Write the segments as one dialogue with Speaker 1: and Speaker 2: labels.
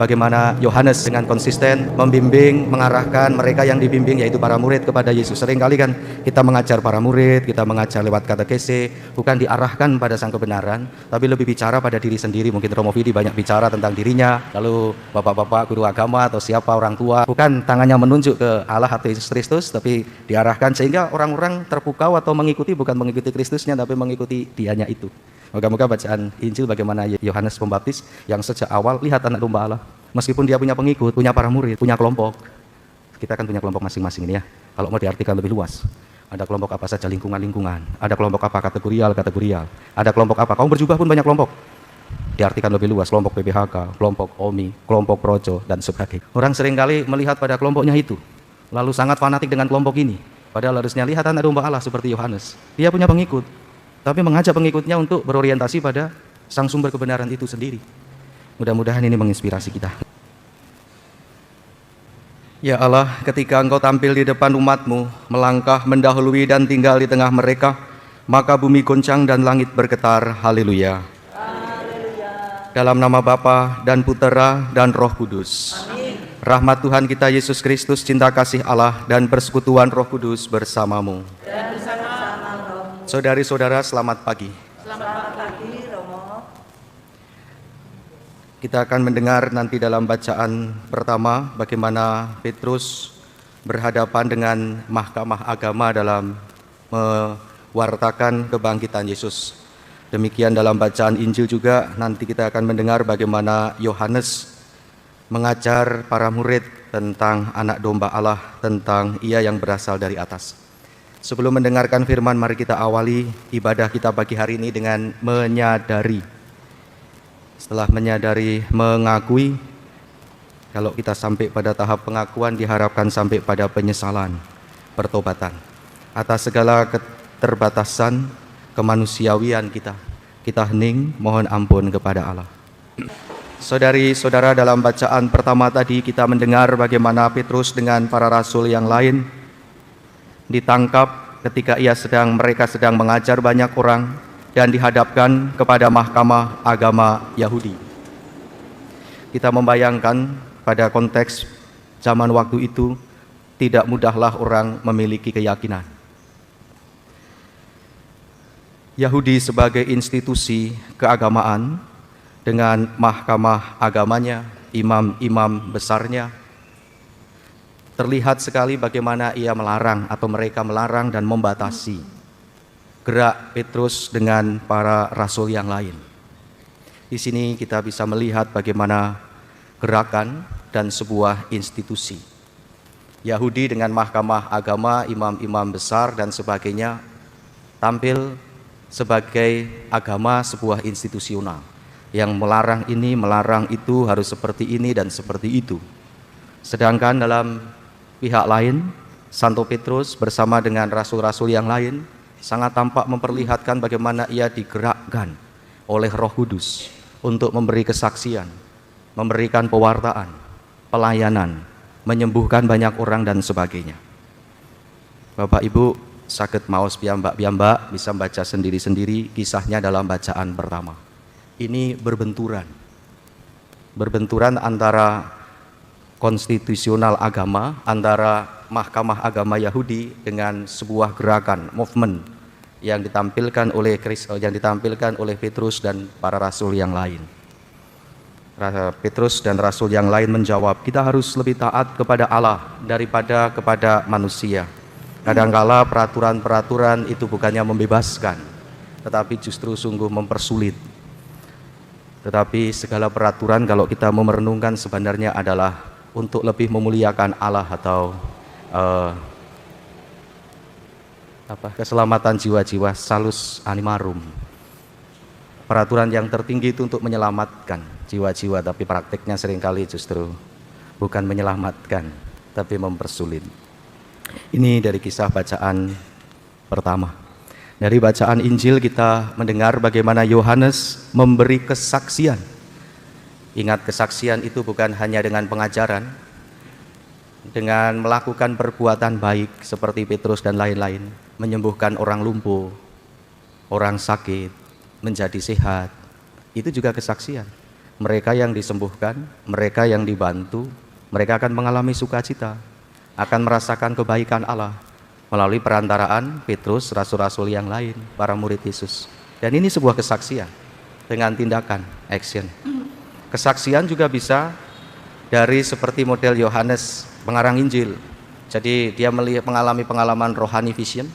Speaker 1: Bagaimana Yohanes dengan konsisten membimbing, mengarahkan mereka yang dibimbing, yaitu para murid, kepada Yesus. Seringkali kan kita mengajar para murid, kita mengajar lewat katekese, bukan diarahkan pada sang kebenaran, tapi lebih bicara pada diri sendiri. Mungkin Romo Vidi banyak bicara tentang dirinya, lalu bapak-bapak guru agama atau siapa orang tua, bukan tangannya menunjuk ke Allah atau Yesus Kristus, tapi diarahkan sehingga orang-orang terpukau atau mengikuti, bukan mengikuti Kristusnya, tapi mengikuti dianya itu. Moga-moga bacaan Injil bagaimana Yohanes Pembaptis yang sejak awal lihat anak domba Allah. Meskipun dia punya pengikut, punya para murid, punya kelompok. Kita kan punya kelompok masing-masing ini ya. Kalau mau diartikan lebih luas, ada kelompok apa saja, lingkungan-lingkungan. Ada kelompok apa, kategorial. Ada kelompok apa, kaum berjubah pun banyak kelompok. Diartikan lebih luas, kelompok PBHK, kelompok OMI, kelompok Projo, dan sebagainya. Orang seringkali melihat pada kelompoknya itu, lalu sangat fanatik dengan kelompok ini. Padahal harusnya lihat anak domba Allah seperti Yohanes. Dia punya pengikut, tapi mengajak pengikutnya untuk berorientasi pada sang sumber kebenaran itu sendiri. Mudah-mudahan ini menginspirasi kita. Ya Allah, ketika Engkau tampil di depan umat-Mu, melangkah, mendahului dan tinggal di tengah mereka, maka bumi goncang dan langit bergetar. Haleluya. Dalam nama Bapa dan Putera dan Roh Kudus. Amin. Rahmat Tuhan kita Yesus Kristus, cinta kasih Allah dan persekutuan Roh Kudus bersamamu. Dan bersama Roh. Saudari-saudara, selamat pagi. Selamat pagi, Romo. Kita akan mendengar nanti dalam bacaan pertama bagaimana Petrus berhadapan dengan mahkamah agama dalam mewartakan kebangkitan Yesus. Demikian dalam bacaan Injil juga nanti kita akan mendengar bagaimana Yohanes mengajar para murid tentang anak domba Allah, tentang Ia yang berasal dari atas. Sebelum mendengarkan firman, mari kita awali ibadah kita pagi hari ini dengan menyadari. Setelah menyadari, mengakui. Kalau kita sampai pada tahap pengakuan, diharapkan sampai pada penyesalan, pertobatan atas segala keterbatasan kemanusiawian kita. Kita hening mohon ampun kepada Allah. Saudari-saudara, dalam bacaan pertama tadi kita mendengar bagaimana Petrus dengan para rasul yang lain ditangkap ketika mereka sedang mengajar banyak orang dan dihadapkan kepada mahkamah agama Yahudi. Kita membayangkan pada konteks zaman waktu itu, tidak mudahlah orang memiliki keyakinan. Yahudi sebagai institusi keagamaan dengan mahkamah agamanya, imam-imam besarnya, terlihat sekali bagaimana ia melarang atau mereka melarang dan membatasi gerak Petrus dengan para rasul yang lain. Di sini kita bisa melihat bagaimana gerakan dan sebuah institusi. Yahudi dengan mahkamah agama, imam-imam besar dan sebagainya tampil sebagai agama sebuah institusional yang melarang ini, melarang itu, harus seperti ini dan seperti itu. Sedangkan dalam pihak lain, Santo Petrus bersama dengan rasul-rasul yang lain sangat tampak memperlihatkan bagaimana ia digerakkan oleh Roh Kudus untuk memberi kesaksian, memberikan pewartaan, pelayanan, menyembuhkan banyak orang dan sebagainya. Bapak Ibu saged maos piyambak-piyambak bisa baca sendiri-sendiri kisahnya dalam bacaan pertama. Ini berbenturan antara konstitusional agama, antara mahkamah agama Yahudi dengan sebuah gerakan, movement yang ditampilkan oleh Petrus dan para rasul yang lain. Petrus dan rasul yang lain menjawab, kita harus lebih taat kepada Allah daripada kepada manusia. Kadangkala peraturan-peraturan itu bukannya membebaskan, tetapi justru sungguh mempersulit. Tetapi segala peraturan kalau kita mau merenungkan sebenarnya adalah untuk lebih memuliakan Allah atau keselamatan jiwa-jiwa, salus animarum. Peraturan yang tertinggi itu untuk menyelamatkan jiwa-jiwa, tapi praktiknya seringkali justru bukan menyelamatkan, tapi mempersulit. Ini dari kisah bacaan pertama. Dari bacaan Injil kita mendengar bagaimana Yohanes memberi kesaksian. Ingat, kesaksian itu bukan hanya dengan pengajaran, dengan melakukan perbuatan baik seperti Petrus dan lain-lain, menyembuhkan orang lumpuh, orang sakit menjadi sehat, itu juga kesaksian. mereka yang disembuhkan, mereka yang dibantu, mereka akan mengalami sukacita, akan merasakan kebaikan Allah melalui perantaraan Petrus, rasul-rasul yang lain, para murid Yesus. Dan ini sebuah kesaksian dengan tindakan, action. Kesaksian juga bisa dari seperti model Yohanes pengarang Injil. Jadi dia mengalami pengalaman rohani vision,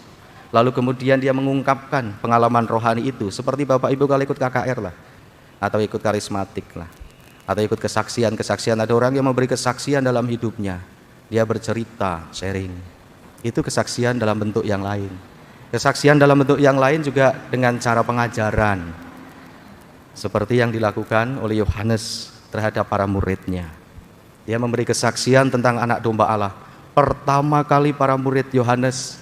Speaker 1: lalu kemudian dia mengungkapkan pengalaman rohani itu. Seperti Bapak Ibu kalau ikut KKR lah, atau ikut karismatik lah, atau ikut kesaksian. Ada orang yang memberi kesaksian dalam hidupnya, dia bercerita, sharing. Itu kesaksian dalam bentuk yang lain. Kesaksian dalam bentuk yang lain juga dengan cara pengajaran, seperti yang dilakukan oleh Yohanes terhadap para muridnya. Dia memberi kesaksian tentang anak domba Allah. Pertama kali para murid Yohanes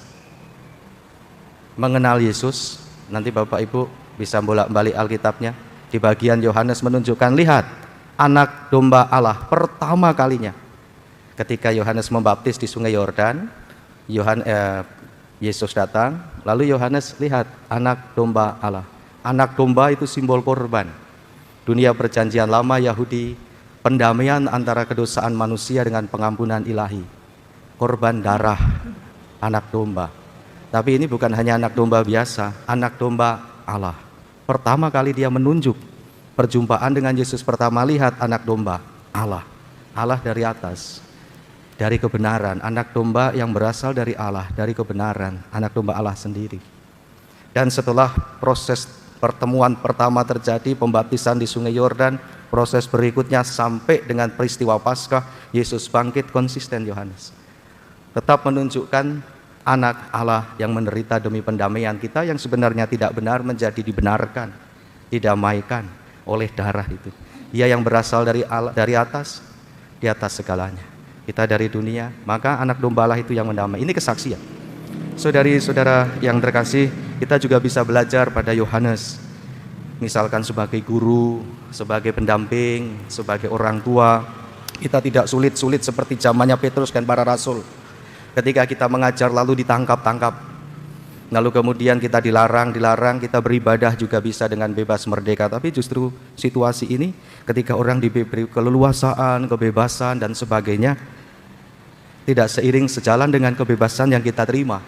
Speaker 1: mengenal Yesus, nanti Bapak Ibu bisa bolak-balik Alkitabnya. Di bagian Yohanes menunjukkan, lihat anak domba Allah pertama kalinya. Ketika Yohanes membaptis di Sungai Yordan, Yesus datang, lalu Yohanes lihat anak domba Allah. Anak domba itu simbol korban. Dunia perjanjian lama Yahudi, pendamaian antara kedosaan manusia dengan pengampunan ilahi. Korban darah anak domba. Tapi ini bukan hanya anak domba biasa, anak domba Allah. Pertama kali dia menunjuk perjumpaan dengan Yesus pertama, lihat anak domba Allah. Allah dari atas, dari kebenaran, anak domba yang berasal dari Allah, dari kebenaran, anak domba Allah sendiri. Dan setelah proses pertemuan pertama terjadi, pembaptisan di Sungai Yordan, proses berikutnya sampai dengan peristiwa Paskah, Yesus bangkit, konsisten Yohanes. Tetap menunjukkan anak Allah yang menderita demi pendamaian kita yang sebenarnya tidak benar menjadi dibenarkan, didamaikan oleh darah itu. Dia yang berasal dari Allah, dari atas, di atas segalanya. Kita dari dunia, maka anak domba Allah itu yang mendamai. Ini kesaksian. Saudari-saudara yang terkasih, kita juga bisa belajar pada Yohanes. Misalkan sebagai guru, sebagai pendamping, sebagai orang tua, kita tidak sulit-sulit seperti zamannya Petrus dan para rasul. Ketika kita mengajar lalu ditangkap-tangkap, lalu kemudian kita dilarang, kita beribadah juga bisa dengan bebas merdeka. Tapi justru situasi ini ketika orang diberi keleluasaan, kebebasan dan sebagainya, tidak seiring sejalan dengan kebebasan yang kita terima.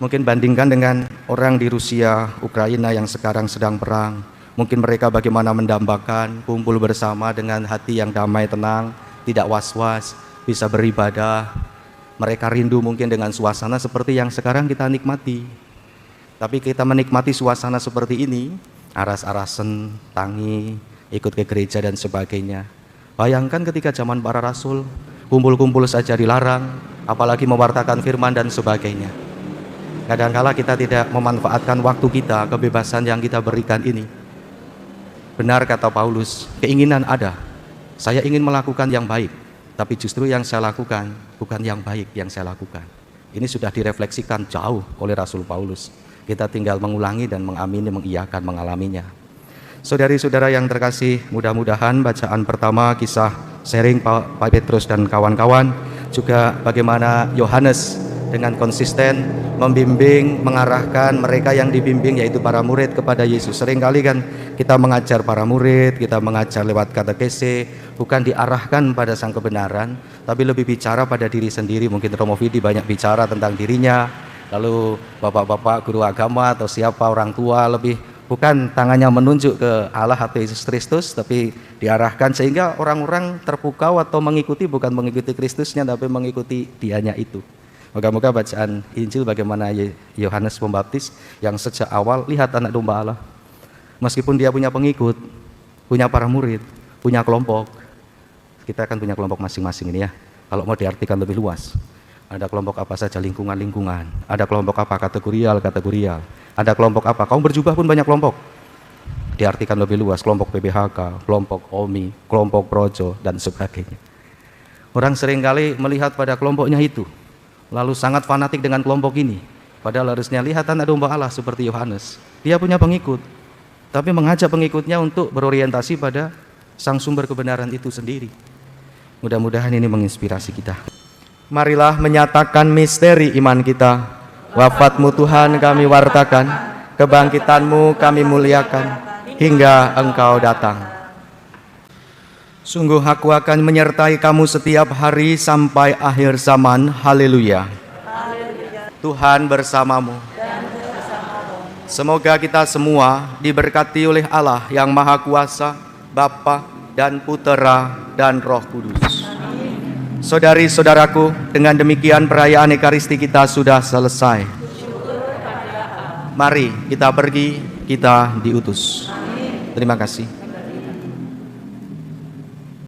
Speaker 1: Mungkin bandingkan dengan orang di Rusia, Ukraina yang sekarang sedang perang. Mungkin mereka bagaimana mendambakan, kumpul bersama dengan hati yang damai, tenang, tidak was-was, bisa beribadah. Mereka rindu mungkin dengan suasana seperti yang sekarang kita nikmati. Tapi kita menikmati suasana seperti ini, aras-arasen, tangi, ikut ke gereja dan sebagainya. Bayangkan ketika zaman para rasul, kumpul-kumpul saja dilarang, apalagi mewartakan firman dan sebagainya. Kadangkala kita tidak memanfaatkan waktu kita, kebebasan yang kita berikan ini. Benar kata Paulus, keinginan ada. Saya ingin melakukan yang baik, tapi justru yang saya lakukan bukan yang baik yang saya lakukan. Ini sudah direfleksikan jauh oleh Rasul Paulus. Kita tinggal mengulangi dan mengamini, mengiyakan, mengalaminya. Saudari-saudara yang terkasih, mudah-mudahan bacaan pertama kisah sharing Pak Petrus dan kawan-kawan, juga bagaimana Yohanes dengan konsisten membimbing, mengarahkan mereka yang dibimbing, yaitu para murid, kepada Yesus. Seringkali kan kita mengajar para murid, kita mengajar lewat katekese, bukan diarahkan pada sang kebenaran, tapi lebih bicara pada diri sendiri. Mungkin Romo Vidi banyak bicara tentang dirinya, lalu bapak-bapak guru agama atau siapa orang tua lebih bukan tangannya menunjuk ke Allah atau Yesus Kristus, tapi diarahkan sehingga orang-orang terpukau atau mengikuti, bukan mengikuti Kristusnya, tapi mengikuti dianya itu. Moga-moga bacaan Injil bagaimana Yohanes Pembaptis yang sejak awal, lihat anak domba Allah. Meskipun dia punya pengikut, punya para murid, punya kelompok. Kita akan punya kelompok masing-masing ini ya. Kalau mau diartikan lebih luas, ada kelompok apa saja, lingkungan-lingkungan. Ada kelompok apa, kategorial. Ada kelompok apa, kaum berjubah pun banyak kelompok. Diartikan lebih luas, kelompok PBHK, kelompok OMI, kelompok Projo, dan sebagainya. Orang seringkali melihat pada kelompoknya itu, lalu sangat fanatik dengan kelompok ini. Padahal harusnya lihat anak domba Allah seperti Yohanes. Dia punya pengikut, tapi mengajak pengikutnya untuk berorientasi pada sang sumber kebenaran itu sendiri. Mudah-mudahan ini menginspirasi kita. Marilah menyatakan misteri iman kita. Wafatmu Tuhan kami wartakan, kebangkitanmu kami muliakan, hingga Engkau datang. Sungguh aku akan menyertai kamu setiap hari sampai akhir zaman. Haleluya. Tuhan bersamamu. Semoga kita semua diberkati oleh Allah yang Maha Kuasa, Bapa dan Putera dan Roh Kudus. Saudari-saudaraku, dengan demikian perayaan Ekaristi kita sudah selesai. Mari kita pergi, kita diutus. Terima kasih.